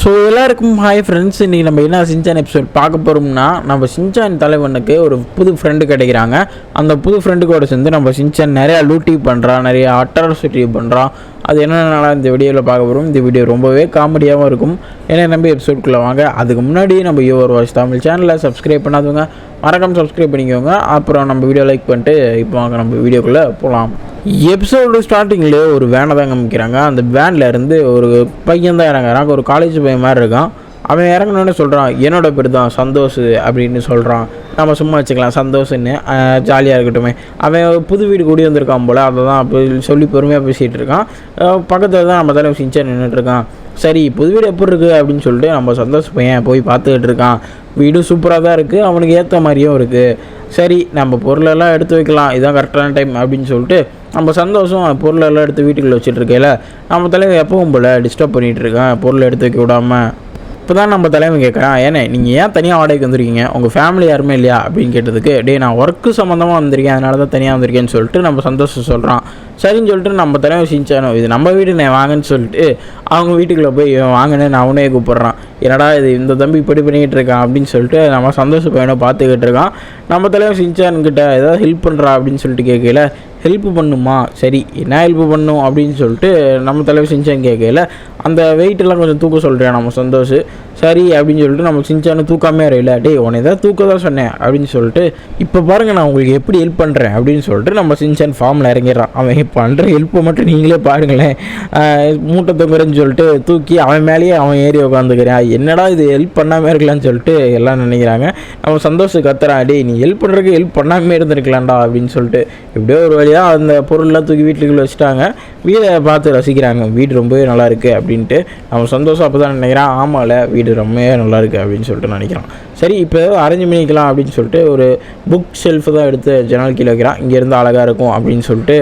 எல்லாருக்கும் hi friends. இன்றைக்கி நம்ம என்ன சின்சான் எபிசோட் பார்க்க போகிறோம்னா, நம்ம சின்சான் தலைவனுக்கு ஒரு புது ஃப்ரெண்டு கிடைக்கிறாங்க. அந்த புது ஃப்ரெண்டுக்கூட சேர்ந்து நம்ம சின்சான் நிறையா லூட்டி பண்ணுறான், நிறைய அட்ராசிட்டி பண்ணுறான். அது என்னென்னலாம் இந்த வீடியோவில் பார்க்க போகிறோம். இந்த வீடியோ ரொம்பவே காமெடியாகவும் இருக்கும். ஏன்னா நம்ம எபிசோட்குள்ளே வாங்க. அதுக்கு முன்னாடி நம்ம யுவர் வாய்ஸ் தமிழ் சேனலை சப்ஸ்கிரைப் பண்ணாதவங்க மறக்காம சப்ஸ்கிரைப் பண்ணிக்கோங்க. அப்புறம் நம்ம வீடியோ லைக் பண்ணிட்டு இப்போ வாங்க நம்ம வீடியோக்குள்ளே போகலாம். எபிசோடு ஸ்டார்டிங்கில் ஒரு வேனை தான் காமிக்கிறாங்க. அந்த வேனில் இருந்து ஒரு பையன் தான் இறங்குறாங்க. ஒரு காலேஜ் பையன் மாதிரி இருக்கான். அவன் இறங்கினோடனே சொல்கிறான், என்னோட பேர் தான் சந்தோஷ் அப்படின்னு சொல்கிறான். நம்ம சும்மா வச்சுக்கலாம் சந்தோஷன்னு, ஜாலியாக இருக்கட்டும். அவன் புது வீடு கூடி வந்திருக்கான் போல், அதை தான் அப்போ சொல்லி பொறுமையாக பேசிகிட்டு இருக்கான். பக்கத்தில் தான் நம்ம தலைவர் சின்சான் நின்றுட்டுருக்கான். சரி, புது வீடு எப்படி இருக்குது அப்படின்னு சொல்லிட்டு நம்ம சந்தோஷ் பையன் போய் பார்த்துக்கிட்டு இருக்கான். வீடு சூப்பராக தான் இருக்குது, அவனுக்கு ஏற்ற மாதிரியும் இருக்குது. சரி, நம்ம பொருளெல்லாம் எடுத்து வைக்கலாம், இதுதான் கரெக்டான டைம் அப்படின்னு சொல்லிட்டு நம்ம சந்தோஷம் பொருளெல்லாம் எடுத்து வீட்டுக்குள்ளே வச்சுட்டு இருக்கையில் நம்ம தலைவர் எப்பவும் போல் டிஸ்டர்ப் பண்ணிகிட்டு இருக்கான், பொருளை எடுத்து வைக்க விடாமல். இப்போ தான் நம்ம தலைவன் கேட்குறான், ஏன்னா நீங்கள் ஏன் தனியாக வாடகைக்கு வந்துருக்கீங்க, உங்கள் ஃபேமிலி யாருமே இல்லையா அப்படின்னு கேட்டதுக்கு, நான் ஒர்க்கு சம்மந்தமாக வந்திருக்கேன், அதனால தான் தனியாக வந்திருக்கேன்னு சொல்லிட்டு நம்ம சந்தோஷம் சொல்கிறான். சரின்னு சொல்லிட்டு நம்ம தலைவன் சின்சானோ, இது நம்ம வீடு நான் வாங்கன்னு சொல்லிட்டு அவங்க வீட்டுக்குள்ளே போய் வாங்கினேன்னு அவனே கூப்பிட்றான். என்னடா இது இந்த தம்பி இப்படி பண்ணிக்கிட்டு இருக்கான் அப்படின்னு சொல்லிட்டு நம்ம சந்தோஷ பையனை பார்த்துக்கிட்டு இருக்கான். நம்ம தலைவன் சின்சான்கிட்ட ஏதாவது ஹெல்ப் பண்ணுறா அப்படின்னு சொல்லிட்டு கேட்கல. ஹெல்ப் பண்ணுமா, சரி என்ன ஹெல்ப் பண்ணும் அப்படின்னு சொல்லிட்டு நம்ம தலைவர் சின்சான் கேட்கல. அந்த வெயிட்டெல்லாம் கொஞ்சம் தூக்க சொல்கிறேன் நம்ம சந்தோஷ். சரி அப்படின்னு சொல்லிட்டு நம்ம சின்சானு தூக்காமே வரையில. உன்னை ஏதாவது தூக்க தான் சொன்னேன் அப்படின்னு சொல்லிட்டு, இப்போ பாருங்கள் நான் உங்களுக்கு எப்படி ஹெல்ப் பண்ணுறேன் அப்படின்னு சொல்லிட்டு நம்ம சின்சான் ஃபார்மில் இறங்கிடுறான். அவன் பண்ணுற ஹெல்ப்பை மட்டும் நீங்களே பாருங்களேன். மூட்டை தொங்குறேன்னு சொல்லிட்டு தூக்கி அவன் மேலேயே அவன் ஏறி உட்காந்துக்கிறேன். என்னடா இது ஹெல்ப் பண்ணாமல் இருக்கலான்னு சொல்லிட்டு எல்லாம் நினைக்கிறாங்க. நம்ம சந்தோஷம் கத்துறான், நீ ஹெல்ப் பண்ணுறதுக்கு ஹெல்ப் பண்ணாமே இருந்திருக்கலாம்டா அப்படின்னு சொல்லிட்டு. எப்படியோ ஒரு வழியாக அந்த பொருள்லாம் தூக்கி வீட்டுக்குள்ளே வச்சுட்டாங்க. வீடை பார்த்து ரசிக்கிறாங்க. வீடு ரொம்பவே நல்லா இருக்குது அப்படின்ட்டு நம்ம சந்தோஷம் அப்போ தான் நினைக்கிறான். ஆமாம்ல, வீடு ரொம்பவே நல்லா இருக்குது அப்படின்னு சொல்லிட்டு நினைக்கிறான். சரி, இப்போ அரேஞ்ச் பண்ணிக்கலாம் அப்படின்னு சொல்லிட்டு ஒரு புக் ஷெல்ஃபு தான் எடுத்து ஜன்னல் கீழே வைக்கிறான். இங்கேருந்து அழகாக இருக்கும் அப்படின்னு சொல்லிட்டு,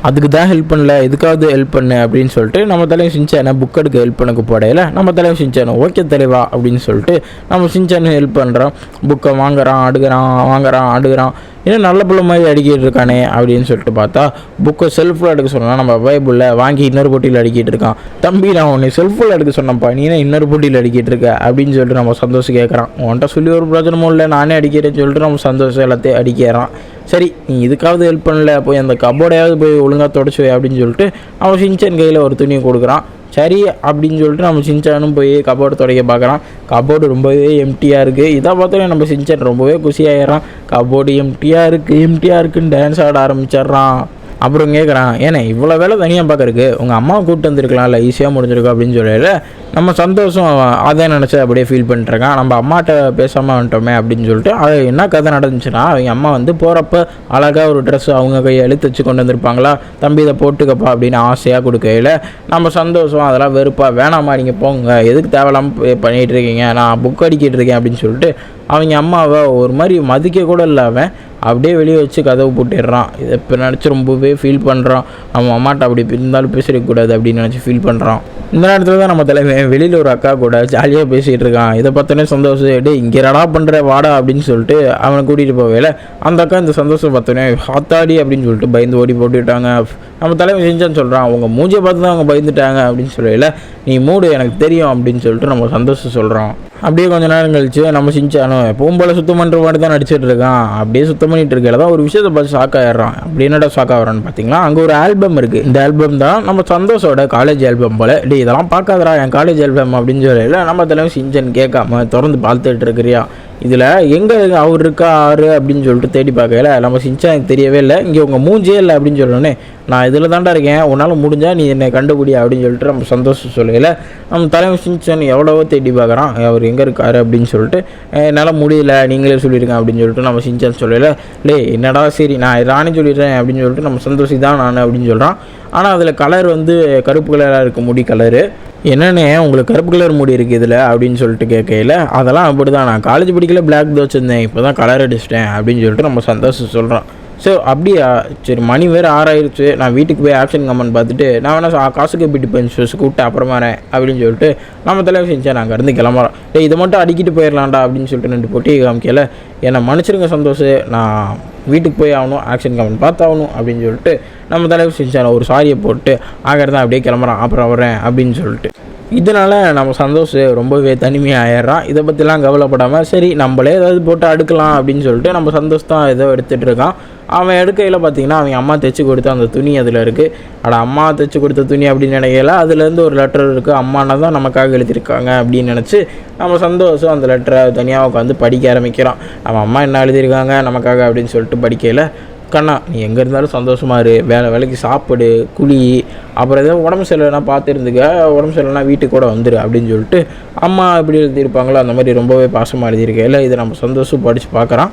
அதுக்கு தான் ஹெல்ப் பண்ணல, எதுக்காவது ஹெல்ப் பண்ணு அப்படின்னு சொல்லிட்டு நம்ம தலைவன் சின்சானை புக் எடுக்க ஹெல்ப் பண்ணக்கு போடையில நம்ம தலைவன் சின்சானு ஓகே தலைவா அப்படின்னு சொல்லிட்டு நம்ம சின்சானு ஹெல்ப் பண்ணுறான். புக்கை வாங்குறான், அடுக்கிறான். இன்னும் நல்ல பிள்ளை மாதிரி அடிக்கிட்டு இருக்கானே அப்படின்னு சொல்லிட்டு பார்த்தா, புக்கை செல்ஃபில் எடுக்க சொன்னால் நம்ம பைபிளில் வாங்கி இன்னொரு போட்டியில் அடிக்கிட்டு இருக்கான். தம்பி, நான் உன்னை செல்ஃபில் எடுக்க சொன்னப்பா, நீ இன்னொரு போட்டியில் அடிக்கிட்டு இருக்க அப்படின்னு சொல்லிட்டு நம்ம சந்தோஷம் கேட்குறான். உன்கிட்ட சொல்லி ஒரு பிரச்சனமும் இல்லை, நானே அடிக்கிறேன்னு சொல்லிட்டு நம்ம சந்தோஷம் எல்லாத்தையும் அடிக்கிறான். சரி, நீ இதுக்காவது ஹெல்ப் பண்ணல, போய் அந்த கபோர்டையாவது போய் ஒழுங்காக தொடச்சி அப்படின்னு சொல்லிட்டு அவன் சின்சான் கையில் ஒரு துணியை கொடுக்குறான். சரி அப்படின்னு சொல்லிட்டு நம்ம சின்சானும் போய் கபோர்டு துடைக்க பார்க்குறான். கபோர்டு ரொம்பவே எம்டியாக இருக்குது. இதை பார்த்தோன்னே நம்ம சின்சான் ரொம்பவே குஷியாகிறான். கபோர்டு எம்டியாக இருக்குன்னு டான்ஸ் ஆட ஆரம்பிச்சிட்றான். அப்புறம் கேட்குறான், ஏன்னா இவ்வளோ வேலை தனியாக பார்க்குறக்கு உங்கள் அம்மாவை கூப்பிட்டு வந்துருக்கலாம்ல, ஈஸியாக முடிஞ்சிருக்கும் அப்படின்னு சொல்லல. நம்ம சந்தோஷம் அதை நினச்சி அப்படியே ஃபீல் பண்ணிட்டுருக்கான். நம்ம அம்மாட்ட பேசாமல் வந்துட்டோமே அப்படின்னு சொல்லிட்டு. அது என்ன கதை நடந்துச்சுன்னா, அவங்க அம்மா வந்து போகிறப்ப அழகாக ஒரு ட்ரெஸ் அவங்க கையை எழுத்து வச்சு கொண்டு வந்திருப்பாங்களா, தம்பி இதை போட்டுக்கப்பா அப்படின்னு ஆசையாக கொடுக்கையில் நம்ம சந்தோஷம் அதெல்லாம் வெறுப்பா, வேணாமா நீங்கள் போங்க, எதுக்கு தேவையில்லாமல் பண்ணிகிட்டு இருக்கீங்க, நான் புக் அடிக்கிட்டு இருக்கேன் அப்படின்னு சொல்லிட்டு அவங்க அம்மாவை ஒரு மாதிரி மதிக்க கூட இல்லாமல் அப்படியே வெளியே வச்சு கதவு போட்டுடுறான். இதை இப்போ நினச்சி ரொம்பவே ஃபீல் பண்ணுறான். நம்ம அம்மாட்ட அப்படி இருந்தாலும் பேசிடக்கூடாது அப்படின்னு நினச்சி ஃபீல் பண்ணுறான். இந்த நேரத்தில் தான் நம்ம தலைவன் வெளியில் ஒரு அக்கா கூட ஜாலியாக பேசிகிட்டு இருக்கான். இதை பார்த்தோன்னே சந்தோஷம், இங்கே ரடா பண்ணுற வாடா அப்படின்னு சொல்லிட்டு அவனை கூட்டிகிட்டு போவேல. அந்த அக்கா இந்த சந்தோஷம் பார்த்தோன்னே ஹாத்தாடி அப்படின்னு சொல்லிட்டு பயந்து ஓடி போட்டுவிட்டாங்க. நம்ம தலைவன் செஞ்சான்னு சொல்கிறான், அவங்க மூஞ்சியை பார்த்து தான் அவங்க பயந்துட்டாங்க அப்படின்னு சொல்லல. நீ மூடு, எனக்கு தெரியும் அப்படின்னு சொல்லிட்டு நம்ம சந்தோஷம் சொல்கிறான். அப்படியே கொஞ்ச நேரம் கழிச்சு நம்ம சின்சானும் எப்பவும் போல் சுத்தம் பண்ணுற மாதிரி தான் நடிச்சிட்டு இருக்கான். அப்படியே சுத்தம் பண்ணிட்டு இருக்கையில தான் ஒரு விஷயத்தை பார்த்து ஷாக் ஆகிடுறான். அப்படி என்னடா ஷாக் ஆகிறான்னு பார்த்தீங்களா, அங்கே ஒரு ஆல்பம் இருக்குது. இந்த ஆல்பம் தான் நம்ம சந்தோஷோட காலேஜ் ஆல்பம் போல். இதெல்லாம் பார்க்காதரா என் காலேஜ் ஆல்பம் அப்படின்னு சொல்லல. நம்ம தலைவன் சின்சான் கேட்காம திறந்து பார்த்துட்டு இருக்கிறியா, இதில் எங்கே அவர் இருக்காரு அப்படின்னு சொல்லிட்டு தேடி பார்க்கல. நம்ம சின்சானுக்கு தெரியவே இல்லை. இங்கே உங்கள் மூஞ்சியே இல்லை அப்படின்னு சொல்லணுன்னே, நான் இதில் தாண்டா இருக்கேன், உன்னால் முடிஞ்சால் நீ என்னை கண்டுபிடி அப்படின்னு சொல்லிட்டு நம்ம சந்தோஷம் சொல்லல. நம்ம தலைவன் சின்சான் எவ்வளவோ தேடி பார்க்குறான், அவர் எங்கே இருக்காரு அப்படின்னு சொல்லிட்டு. என்னால் முடியல, நீங்களே சொல்லியிருக்கேன் அப்படின்னு சொல்லிட்டு நம்ம சின்சான் சொல்லல. என்னடா சரி நான் நானே சொல்லிடுறேன் அப்படின்னு சொல்லிட்டு நம்ம சந்தோஷம் தான் நான் அப்படின்னு சொல்கிறான். ஆனால் அதில் கலர் வந்து கருப்பு கலராக இருக்குது, முடி கலரு. என்னென்ன உங்களுக்கு கருப்பு கலர் முடி இருக்குது இதில் அப்படின்னு சொல்லிட்டு கேட்கையில், அதெல்லாம் அப்படி தான், நான் காலேஜ் படிக்கல பிளாக் தான் வச்சுருந்தேன், இப்போ தான் கலர் அடிச்சிட்டேன் அப்படின்னு சொல்லிட்டு நம்ம சந்தோஷம் சொல்கிறான். ஸோ அப்படியா, சரி மணி வேறு 6 ஆயிடுச்சு, நான் வீட்டுக்கு போய் ஆப்ஷன் கமெண்ட் பார்த்துட்டு நான் வேணா காசுக்கு போயிட்டு பெஞ்ச் கூப்பிட்டு அப்புறமாறேன் அப்படின்னு சொல்லிட்டு நம்ம தலைவர் செஞ்சேன். நாங்கள் இருந்து கிளம்புறோம். இதை மட்டும் அடிக்கிட்டு போயிடலாம்டா அப்படின்னு சொல்லிட்டு 2 போட்டி காமிக்கல. என்னை மன்னிச்சிருங்க சந்தோஷம், நான் வீட்டுக்கு போய் ஆகணும், ஆக்ஷன் கமெண்ட் பார்த்தாகணும் அப்படின்னு சொல்லிட்டு நம்ம தலைவர் செஞ்சான். ஒரு சாரியை போட்டு ஆகிறது அப்படியே கிளம்புறான். அப்புறம் வரேன் அப்படின்னு சொல்லிட்டு இதனால் நம்ம சந்தோஷ் ரொம்பவே தனிமையாகிடுறான். இதை பற்றிலாம் கவலைப்படாமல் சரி நம்மளே ஏதாவது போட்டு அடுக்கலாம் அப்படின்னு சொல்லிட்டு நம்ம சந்தோஷ் தான் ஏதோ எடுத்துகிட்டு இருக்கான். அவன் எடுக்கையில் பார்த்திங்கன்னா அவங்க அம்மா தைச்சி கொடுத்த அந்த துணி அதில் இருக்குது. அம்மா தைச்சி கொடுத்த துணி அப்படின்னு நினைக்கல, அதுலேருந்து ஒரு லெட்டர் இருக்குது, அம்மானா தான் நமக்காக எழுதியிருக்காங்க அப்படின்னு நினச்சி நம்ம சந்தோஷம் அந்த லெட்டரை தனியாக உட்காந்து படிக்க ஆரம்பிக்கிறான். நம்ம அம்மா என்ன எழுதியிருக்காங்க நமக்காக அப்படின்னு சொல்லிட்டு படிக்கையில், கண்ணா நீ எங்கே இருந்தாலும் சந்தோஷமாக இரு, வேலைக்கு சாப்பிடு, குழி, அப்புறம் எதாவது உடம்பு சரியில்லைனா பார்த்துருந்துக்க, உடம்பு சரியில்லைனா வீட்டுக்கு கூட வந்துடு அப்படின்னு சொல்லிட்டு அம்மா எப்படி எழுதியிருப்பாங்களோ அந்த மாதிரி ரொம்பவே பாசமாக எழுதியிருக்கையில் இதை நம்ம சந்தோஷம் படித்து பார்க்குறான்.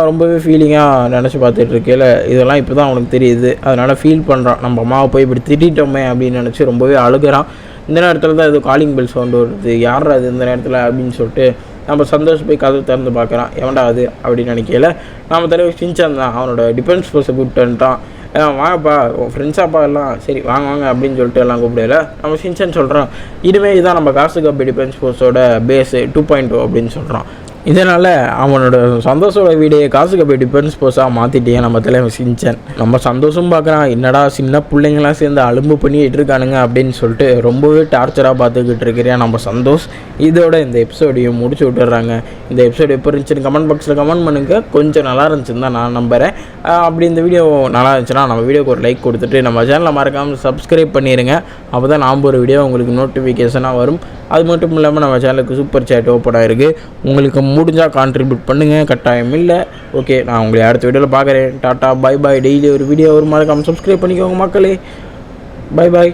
ரொம்பவே ஃபீலிங்காக நினச்சி பார்த்துட்ருக்கையில் இதெல்லாம் இப்போ தான் அவனுக்கு தெரியுது. அதனால் ஃபீல் பண்ணுறான், நம்ம அம்மாவை போய் இப்படி திட்டோமே அப்படின்னு நினச்சி ரொம்பவே அழுகிறான். இந்த நேரத்தில் தான் ஏதோ காலிங் பெல் சவுண்டு வருது, யார் அது இந்த நேரத்தில் அப்படின்னு சொல்லிட்டு நம்ம சந்தோஷம் போய் கதவு திறந்து பார்க்குறான். எவன்டா அது அப்படின்னு நினைக்கல, நம்ம தலைவர் சின்சான் தான். அவனோட டிஃபென்ஸ் ஃபோர்ஸை கூப்பிட்டுன்ட்டான். வாங்கப்பா ஃப்ரெண்ட்ஸாப்பா எல்லாம், சரி வாங்க அப்படின்னு சொல்லிட்டு எல்லாம் கூப்பிடல. நம்ம சின்சான் சொல்கிறான், இனிமேல் இதுதான் நம்ம காசுகப்பி டிஃபென்ஸ் ஃபோர்ஸோட பேஸு 2.0 அப்படின்னு சொல்கிறான். இதனால் அவனோட சந்தோஷோட வீடியோ காசுகப்பி டிஃபென்ஸ் ஃபோர்ஸாக மாற்றிட்டே நம்ம தலைவர் சின்சான். நம்ம சந்தோஷம் பார்க்குறான், என்னடா சின்ன பிள்ளைங்களாம் சேர்ந்து அலும்பு பண்ணிட்டு இருக்கானுங்க அப்படின்னு சொல்லிட்டு ரொம்பவே டார்ச்சராக பார்த்துக்கிட்டு இருக்கிறேன் நம்ம சந்தோஷ். இதோட இந்த எபிசோடையும் முடிச்சு விட்டுறாங்க. இந்த எபிசோடு எப்போ இருந்துச்சுன்னு கமெண்ட் பாக்ஸில் கமெண்ட் பண்ணுங்கள். கொஞ்சம் நல்லா இருந்துச்சுன்னு தான் நான் நம்புகிறேன். அப்படி இந்த வீடியோ நல்லா இருந்துச்சுன்னா நம்ம வீடியோக்கு ஒரு லைக் கொடுத்துட்டு நம்ம சேனலை மறக்காமல் சப்ஸ்கிரைப் பண்ணிடுங்க. அப்போ தான் நாம் ஒரு வீடியோ உங்களுக்கு நோட்டிஃபிகேஷனாக வரும். அது மட்டும் இல்லாமல் நம்ம சேனலுக்கு சூப்பர் சேட் ஓப்பன் ஆகிருக்கு, உங்களுக்கு முடிஞ்சால் கான்ட்ரிபியூட் பண்ணுங்கள், கட்டாயம் இல்லை. ஓகே, நான் உங்களை அடுத்த வீடியோவில் பார்க்குறேன். Tata bye bye. டெய்லி ஒரு வீடியோ ஒரு மறக்காமல் சப்ஸ்கிரைப் பண்ணிக்கோங்க மக்களே. Bye bye.